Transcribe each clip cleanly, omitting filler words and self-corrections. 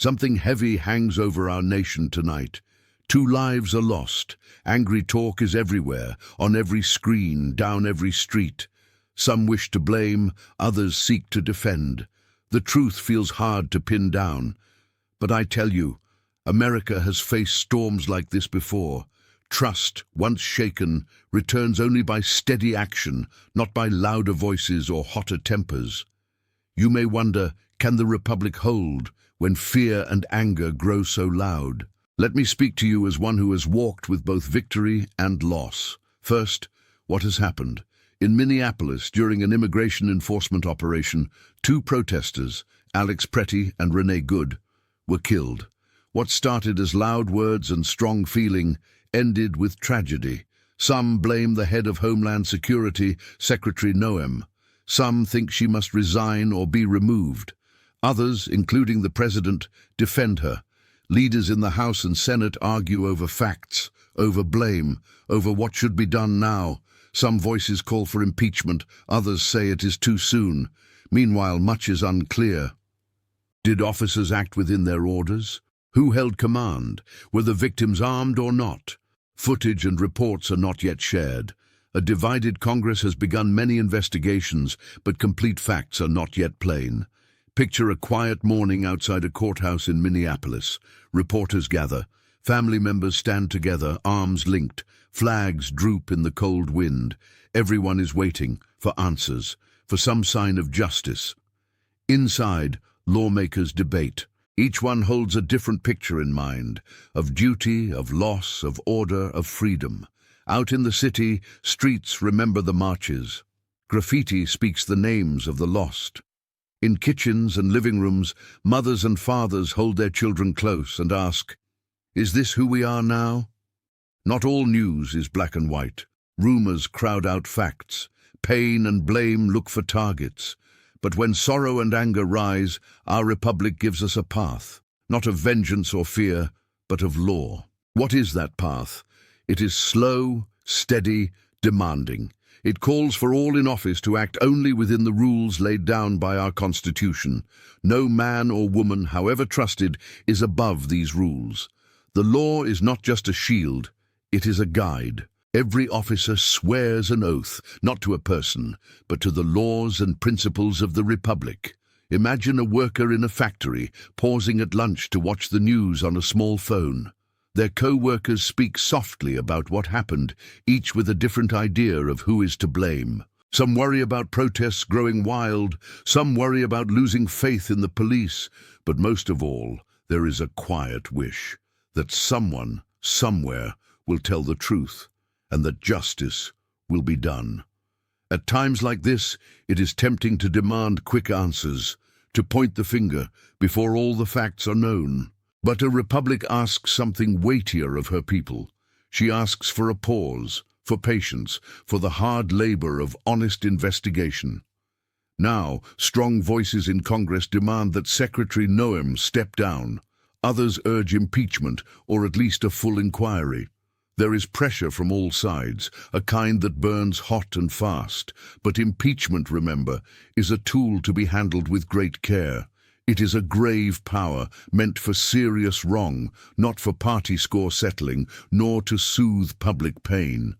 Something heavy hangs over our nation tonight. 2 lives are lost. Angry talk is everywhere, on every screen, down every street. Some wish to blame, others seek to defend. The truth feels hard to pin down. But I tell you, America has faced storms like this before. Trust, once shaken, returns only by steady action, not by louder voices or hotter tempers. You may wonder, can the Republic hold when fear and anger grow so loud? Let me speak to you as one who has walked with both victory and loss. First, what has happened? In Minneapolis, during an immigration enforcement operation, 2 protesters, Alex Pretty and Renee Good, were killed. What started as loud words and strong feeling ended with tragedy. Some blame the head of Homeland Security, Secretary Noem. Some think she must resign or be removed. Others, including the president, defend her. Leaders in the House and Senate argue over facts, over blame, over what should be done now. Some voices call for impeachment, others say it is too soon. Meanwhile, much is unclear. Did officers act within their orders? Who held command? Were the victims armed or not? Footage and reports are not yet shared. A divided Congress has begun many investigations, but complete facts are not yet plain. Picture a quiet morning outside a courthouse in Minneapolis. Reporters gather. Family members stand together, arms linked. Flags droop in the cold wind. Everyone is waiting for answers, for some sign of justice. Inside, lawmakers debate. Each one holds a different picture in mind, of duty, of loss, of order, of freedom. Out in the city, streets remember the marches. Graffiti speaks the names of the lost. In kitchens and living rooms, mothers and fathers hold their children close and ask, "Is this who we are now?" Not all news is black and white. Rumors crowd out facts. Pain and blame look for targets. But when sorrow and anger rise, our republic gives us a path, not of vengeance or fear, but of law. What is that path? It is slow, steady, demanding. It calls for all in office to act only within the rules laid down by our Constitution. No man or woman, however trusted, is above these rules. The law is not just a shield, it is a guide. Every officer swears an oath, not to a person, but to the laws and principles of the Republic. Imagine a worker in a factory, pausing at lunch to watch the news on a small phone. Their co-workers speak softly about what happened, each with a different idea of who is to blame. Some worry about protests growing wild, some worry about losing faith in the police, but most of all, there is a quiet wish that someone, somewhere, will tell the truth, and that justice will be done. At times like this, it is tempting to demand quick answers, to point the finger before all the facts are known. But a republic asks something weightier of her people. She asks for a pause, for patience, for the hard labor of honest investigation. Now, strong voices in Congress demand that Secretary Noem step down. Others urge impeachment, or at least a full inquiry. There is pressure from all sides, a kind that burns hot and fast. But impeachment, remember, is a tool to be handled with great care. It is a grave power, meant for serious wrong, not for party score settling, nor to soothe public pain.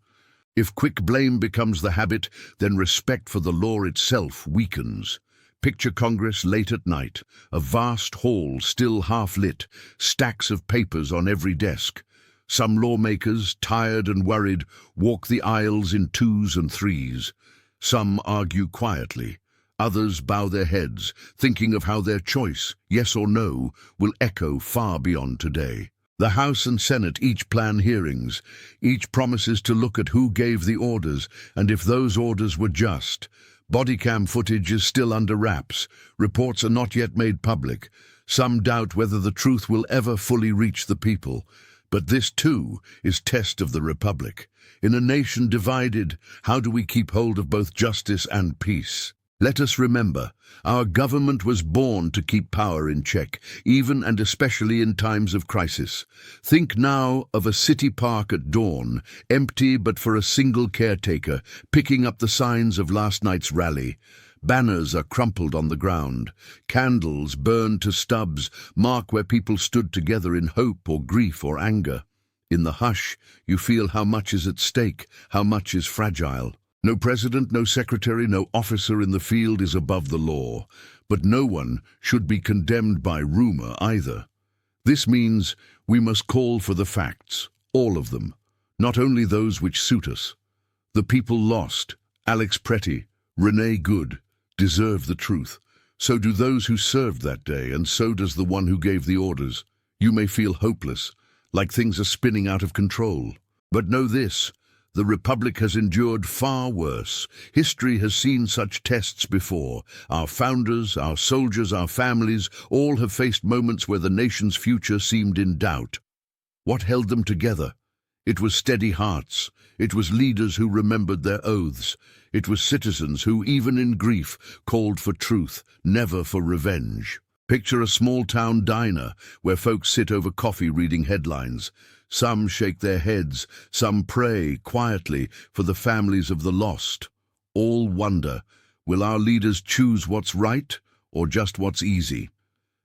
If quick blame becomes the habit, then respect for the law itself weakens. Picture Congress late at night, a vast hall still half lit, stacks of papers on every desk. Some lawmakers, tired and worried, walk the aisles in 2s and 3s. Some argue quietly. Others bow their heads, thinking of how their choice, yes or no, will echo far beyond today. The House and Senate each plan hearings. Each promises to look at who gave the orders, and if those orders were just. Bodycam footage is still under wraps. Reports are not yet made public. Some doubt whether the truth will ever fully reach the people. But this, too, is test of the Republic. In a nation divided, how do we keep hold of both justice and peace? Let us remember, our government was born to keep power in check, even and especially in times of crisis. Think now of a city park at dawn, empty but for a single caretaker, picking up the signs of last night's rally. Banners are crumpled on the ground. Candles burned to stubs mark where people stood together in hope or grief or anger. In the hush, you feel how much is at stake, how much is fragile. No president, no secretary, no officer in the field is above the law, but no one should be condemned by rumor either. This means we must call for the facts, all of them, not only those which suit us. The people lost, Alex Pretty, Renee Good, deserve the truth. So do those who served that day, and so does the one who gave the orders. You may feel hopeless, like things are spinning out of control. But know this, the Republic has endured far worse. History has seen such tests before. Our founders, our soldiers, our families, all have faced moments where the nation's future seemed in doubt. What held them together? It was steady hearts. It was leaders who remembered their oaths. It was citizens who, even in grief, called for truth, never for revenge. Picture a small-town diner where folks sit over coffee reading headlines. Some shake their heads, some pray quietly for the families of the lost. All wonder, will our leaders choose what's right or just what's easy?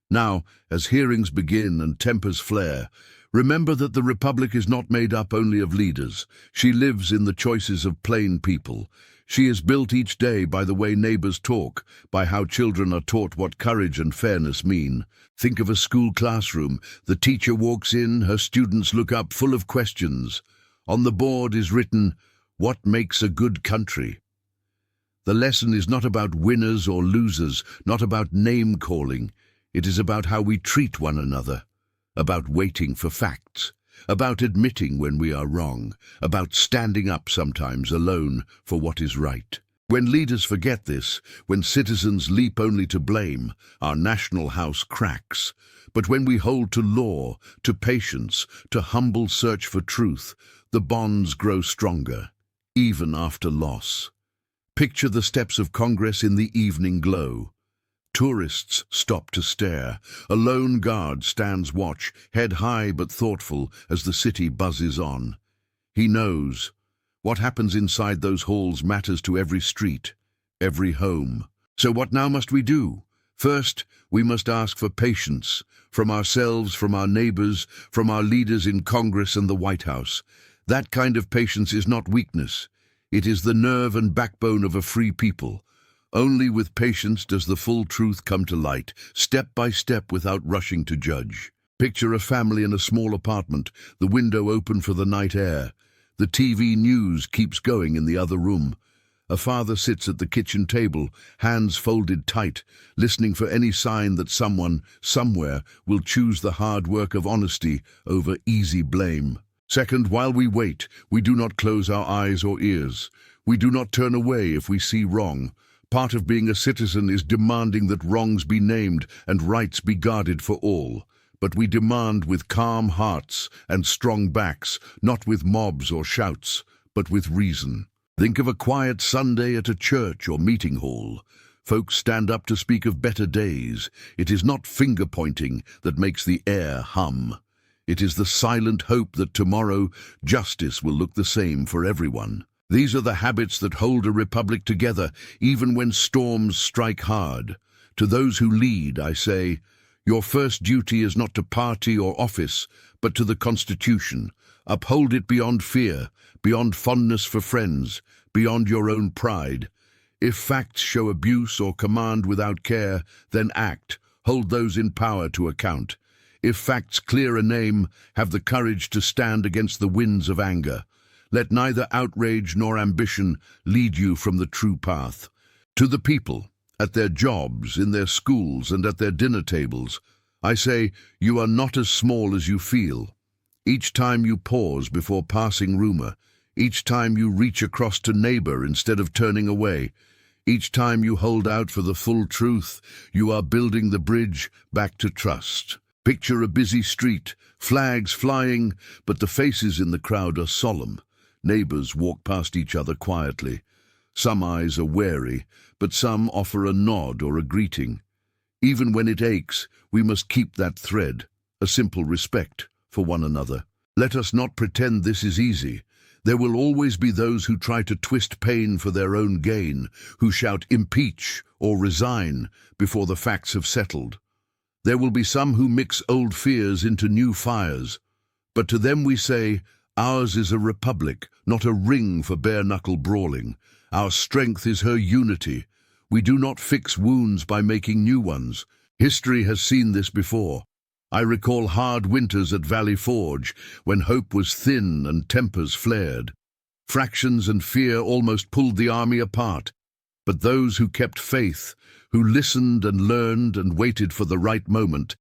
Now, as hearings begin and tempers flare, remember that the Republic is not made up only of leaders. She lives in the choices of plain people. She is built each day by the way neighbors talk, by how children are taught what courage and fairness mean. Think of a school classroom. The teacher walks in, her students look up full of questions. On the board is written, "What makes a good country?" The lesson is not about winners or losers, not about name-calling. It is about how we treat one another, about waiting for facts, about admitting when we are wrong, about standing up sometimes alone for what is right. When leaders forget this, when citizens leap only to blame, our national house cracks. But when we hold to law, to patience, to humble search for truth, the bonds grow stronger, even after loss. Picture the steps of Congress in the evening glow. Tourists stop to stare. A lone guard stands watch, head high but thoughtful, as the city buzzes on. He knows what happens inside those halls matters to every street, every home. So what now must we do? First, we must ask for patience, from ourselves, from our neighbors, from our leaders in Congress and the White House. That kind of patience is not weakness. It is the nerve and backbone of a free people. Only with patience does the full truth come to light, step by step without rushing to judge. Picture a family in a small apartment, the window open for the night air. The TV news keeps going in the other room. A father sits at the kitchen table, hands folded tight, listening for any sign that someone, somewhere, will choose the hard work of honesty over easy blame. Second, while we wait, we do not close our eyes or ears. We do not turn away if we see wrong. Part of being a citizen is demanding that wrongs be named and rights be guarded for all. But we demand with calm hearts and strong backs, not with mobs or shouts, but with reason. Think of a quiet Sunday at a church or meeting hall. Folks stand up to speak of better days. It is not finger-pointing that makes the air hum. It is the silent hope that tomorrow justice will look the same for everyone. These are the habits that hold a republic together, even when storms strike hard. To those who lead, I say, your first duty is not to party or office, but to the Constitution. Uphold it beyond fear, beyond fondness for friends, beyond your own pride. If facts show abuse or command without care, then act. Hold those in power to account. If facts clear a name, have the courage to stand against the winds of anger. Let neither outrage nor ambition lead you from the true path. To the people, at their jobs, in their schools, and at their dinner tables, I say, you are not as small as you feel. Each time you pause before passing rumor, each time you reach across to neighbor instead of turning away, each time you hold out for the full truth, you are building the bridge back to trust. Picture a busy street, flags flying, but the faces in the crowd are solemn. Neighbors walk past each other quietly. Some eyes are wary, but some offer a nod or a greeting. Even when it aches, we must keep that thread, a simple respect for one another. Let us not pretend this is easy. There will always be those who try to twist pain for their own gain, who shout impeach or resign before the facts have settled. There will be some who mix old fears into new fires. But to them we say, ours is a republic, not a ring for bare-knuckle brawling. Our strength is her unity. We do not fix wounds by making new ones. History has seen this before. I recall hard winters at Valley Forge, when hope was thin and tempers flared. Fractions and fear almost pulled the army apart. But those who kept faith, who listened and learned and waited for the right moment,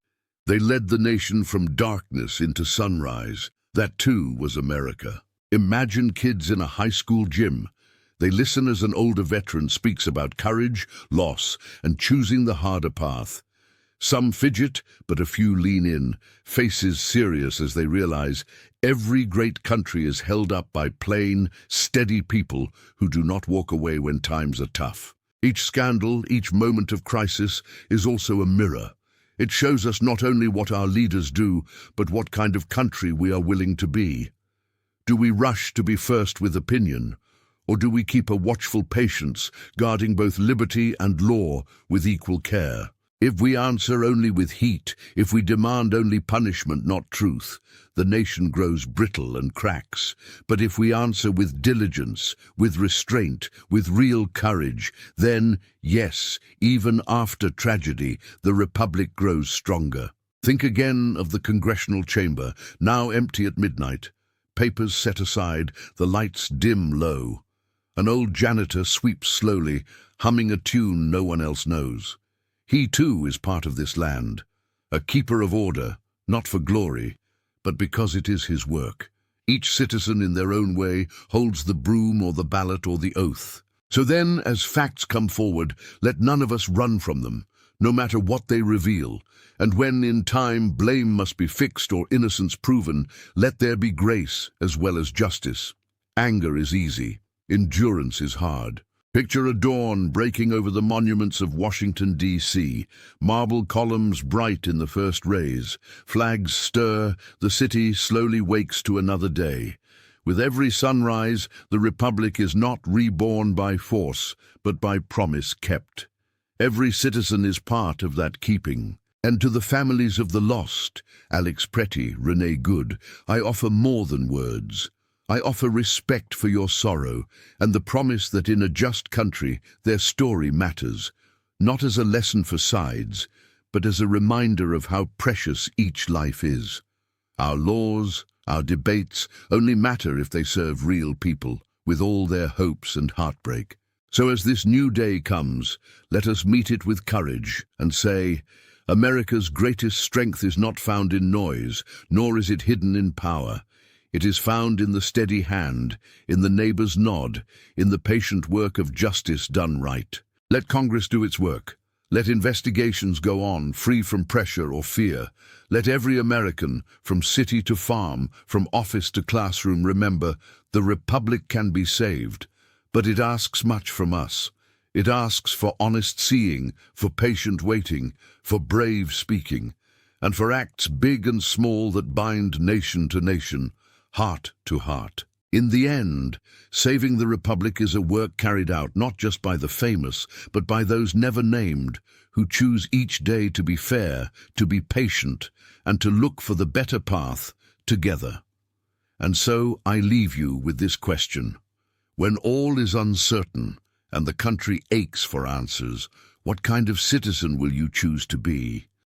they led the nation from darkness into sunrise. That too was America. Imagine kids in a high school gym. They listen as an older veteran speaks about courage, loss, and choosing the harder path. Some fidget, but a few lean in, faces serious as they realize every great country is held up by plain, steady people who do not walk away when times are tough. Each scandal, each moment of crisis is also a mirror. It shows us not only what our leaders do, but what kind of country we are willing to be. Do we rush to be first with opinion, or do we keep a watchful patience, guarding both liberty and law with equal care? If we answer only with heat, if we demand only punishment, not truth, the nation grows brittle and cracks. But if we answer with diligence, with restraint, with real courage, then, yes, even after tragedy, the Republic grows stronger. Think again of the congressional chamber, now empty at midnight. Papers set aside, the lights dim low. An old janitor sweeps slowly, humming a tune no one else knows. He too is part of this land, a keeper of order, not for glory, but because it is his work. Each citizen in their own way holds the broom or the ballot or the oath. So then, as facts come forward, let none of us run from them, no matter what they reveal. And when in time blame must be fixed or innocence proven, let there be grace as well as justice. Anger is easy, endurance is hard. Picture a dawn breaking over the monuments of Washington, D.C., marble columns bright in the first rays, flags stir, the city slowly wakes to another day. With every sunrise, the Republic is not reborn by force, but by promise kept. Every citizen is part of that keeping. And to the families of the lost, Alex Pretty, Renee Good, I offer more than words. I offer respect for your sorrow and the promise that in a just country their story matters, not as a lesson for sides, but as a reminder of how precious each life is. Our laws, our debates only matter if they serve real people, with all their hopes and heartbreak. So as this new day comes, let us meet it with courage and say, America's greatest strength is not found in noise, nor is it hidden in power. It is found in the steady hand, in the neighbor's nod, in the patient work of justice done right. Let Congress do its work. Let investigations go on, free from pressure or fear. Let every American, from city to farm, from office to classroom, remember, the Republic can be saved. But it asks much from us. It asks for honest seeing, for patient waiting, for brave speaking, and for acts big and small that bind nation to nation, heart to heart. In the end, saving the Republic is a work carried out not just by the famous, but by those never named, who choose each day to be fair, to be patient, and to look for the better path together. And so I leave you with this question. When all is uncertain and the country aches for answers, what kind of citizen will you choose to be?